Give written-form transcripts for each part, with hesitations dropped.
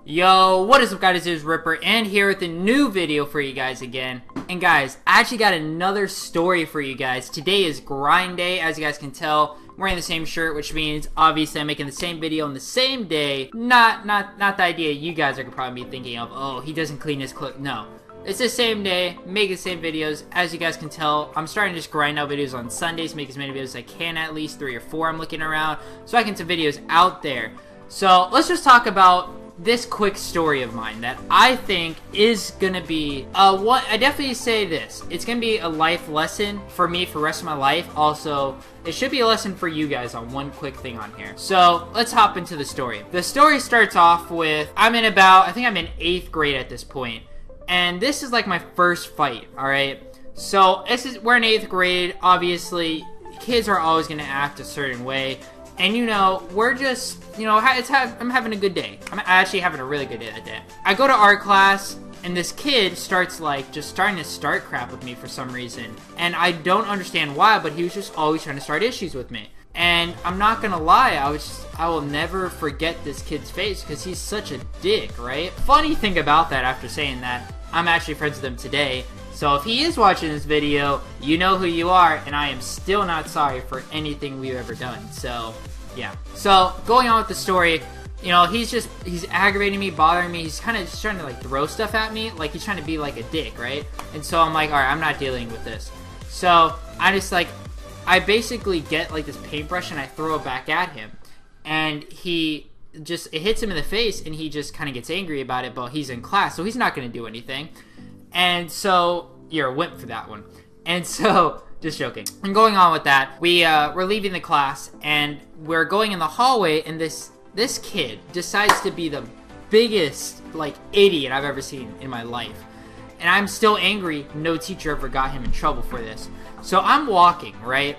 Yo, what is up guys, it is Ripper, and here with a new video for you guys again. And guys, I actually got another story for you guys. Today is grind day, as you guys can tell. I'm wearing the same shirt, which means obviously I'm making the same video on the same day. Not the idea you guys are probably thinking of, oh, he doesn't clean his clothes. No. It's the same day, make the same videos. As you guys can tell, I'm starting to just grind out videos on Sundays, make as many videos as I can, at least 3 or 4 I'm looking around, so I can get some videos out there. So let's just talk about this quick story of mine that I think is gonna be I definitely say this, it's gonna be a life lesson for me for the rest of my life. Also, it should be a lesson for you guys on one quick thing on here. So let's hop into the story. The story starts off with I think I'm in 8th grade at this point, and this is like my first fight. All right, so we're in 8th grade. Obviously kids are always gonna act a certain way. And you know, we're just, you know, I'm having a good day. I'm actually having a really good day that day. I go to art class, and this kid starts like, just starting to start crap with me for some reason. And I don't understand why, but he was just always trying to start issues with me. And I'm not gonna lie, I will never forget this kid's face because he's such a dick, right? Funny thing about that, after saying that, I'm actually friends with him today. So if he is watching this video, you know who you are, and I am still not sorry for anything we've ever done. So, yeah. So, going on with the story, you know, he's aggravating me, bothering me. He's kind of just trying to, like, throw stuff at me. Like, he's trying to be, like, a dick, right? And so I'm like, alright, I'm not dealing with this. So, I basically get, like, this paintbrush, and I throw it back at him. And it hits him in the face, and he just kind of gets angry about it, but he's in class, so he's not going to do anything. And so, you're a wimp for that one. And so, just joking. And going on with that, we're leaving the class, and we're going in the hallway, and this kid decides to be the biggest, like, idiot I've ever seen in my life. And I'm still angry no teacher ever got him in trouble for this. So I'm walking, right?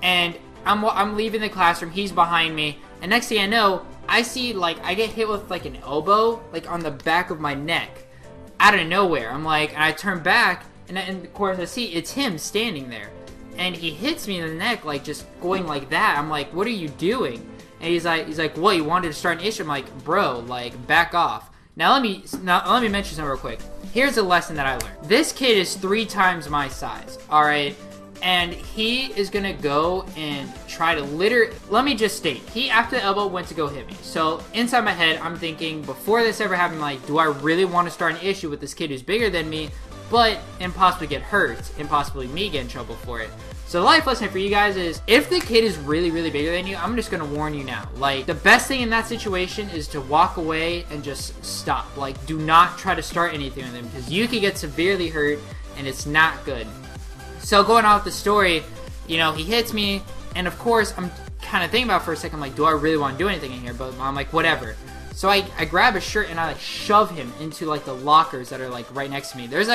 And I'm leaving the classroom, he's behind me, and next thing I know, I see, like, I get hit with, like, an elbow, like, on the back of my neck. Out of nowhere. I'm like, and I turn back, and of course I see it's him standing there, and he hits me in the neck, like, just going like that. I'm like, what are you doing? And he's like, what, you wanted to start an issue? I'm like, bro, like, back off. Now let me mention something real quick. Here's a lesson that I learned. This kid is 3 times my size, all right, and he is gonna go and try to let me just state, he, after the elbow, went to go hit me. So inside my head, I'm thinking, before this ever happened, like, do I really want to start an issue with this kid who's bigger than me, and possibly get hurt, and possibly me get in trouble for it? So the life lesson for you guys is, if the kid is really, really bigger than you, I'm just gonna warn you now. Like, the best thing in that situation is to walk away and just stop. Like, do not try to start anything with him, because you could get severely hurt, and it's not good. So going on with the story, you know, he hits me, and of course, I'm kind of thinking about it for a second, I'm like, do I really want to do anything in here? But I'm like, whatever. So I grab his shirt, and I, like, shove him into, like, the lockers that are, like, right next to me. There's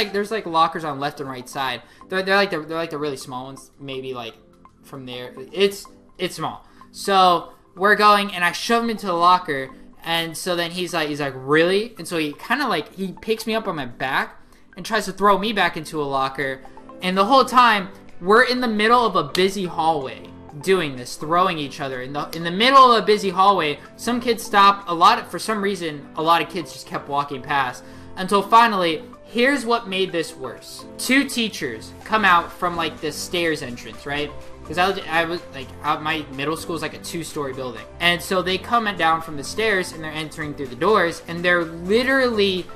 lockers on left and right side. They're like the really small ones, maybe, like, from there. It's small. So we're going, and I shove him into the locker, and so then he's like, really? And so he kind of, like, he picks me up on my back and tries to throw me back into a locker. And the whole time, we're in the middle of a busy hallway doing this, throwing each other. In the middle of a busy hallway, some kids stopped. For some reason, a lot of kids just kept walking past. Until finally, here's what made this worse. 2 teachers come out from, like, the stairs entrance, right? Because my middle school is like a 2-story building. And so they come down from the stairs, and they're entering through the doors, and they're literally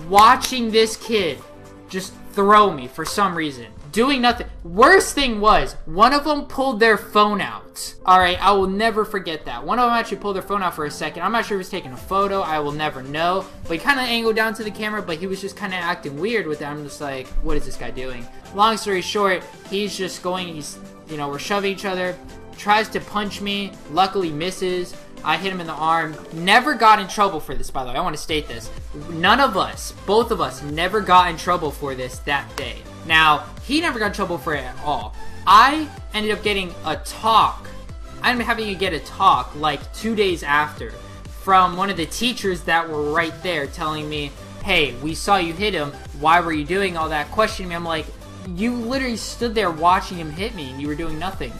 watching this kid just throw me for some reason. Doing nothing. Worst thing was, one of them pulled their phone out. Alright, I will never forget that. One of them actually pulled their phone out for a second. I'm not sure if he was taking a photo. I will never know. But he kind of angled down to the camera, but he was just kind of acting weird with it. I'm just like, what is this guy doing? Long story short, he's just going, you know, we're shoving each other. Tries to punch me. Luckily misses. I hit him in the arm. Never got in trouble for this, by the way. I want to state this. None of us, both of us, never got in trouble for this that day. Now, he never got in trouble for it at all. I ended up getting a talk. I ended up having to get a talk like 2 days after from one of the teachers that were right there telling me, hey, we saw you hit him. Why were you doing all that? Questioning me. I'm like, you literally stood there watching him hit me and you were doing nothing.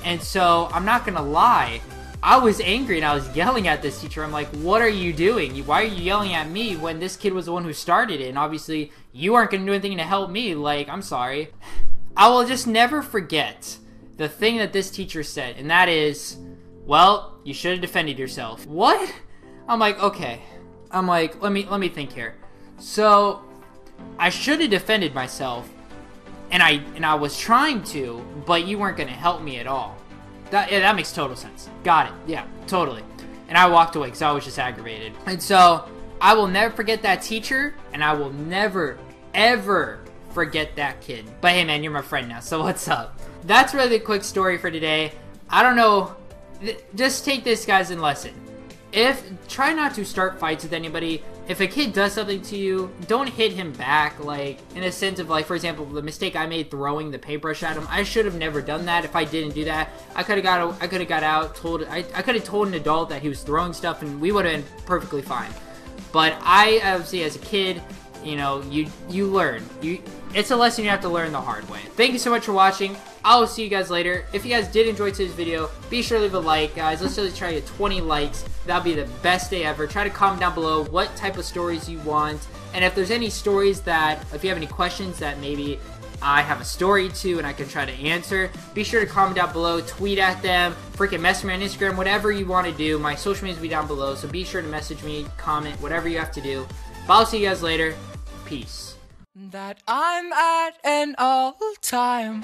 And so, I'm not going to lie. I was angry and I was yelling at this teacher. I'm like, what are you doing? Why are you yelling at me when this kid was the one who started it? And obviously, you aren't going to do anything to help me. Like, I'm sorry. I will just never forget the thing that this teacher said, and that is, well, you should have defended yourself. What? I'm like, okay. I'm like, let me think here. So, I should have defended myself, and I was trying to, but you weren't going to help me at all. That makes total sense. Got it. Yeah, totally. And I walked away because I was just aggravated. And so, I will never forget that teacher, and I will never, ever forget that kid. But hey man, you're my friend now, so what's up? That's really the quick story for today. I don't know. Just take this, guys, in lesson. Try not to start fights with anybody. If a kid does something to you, don't hit him back, like, in a sense of, like, for example, the mistake I made throwing the paintbrush at him. I should have never done that. If I didn't do that, I could have got out, I could have told an adult that he was throwing stuff, and we would have been perfectly fine. But I, obviously, as a kid, you know, you learn. It's a lesson you have to learn the hard way. Thank you so much for watching. I will see you guys later. If you guys did enjoy today's video, be sure to leave a like, guys. Let's really try to get 20 likes. That'll be the best day ever. Try to comment down below what type of stories you want. And if there's any stories that, if you have any questions that maybe I have a story to and I can try to answer, be sure to comment down below, tweet at them, freaking message me on Instagram, whatever you want to do. My social media will be down below, so be sure to message me, comment, whatever you have to do. But I'll see you guys later. Peace. That I'm at an all-time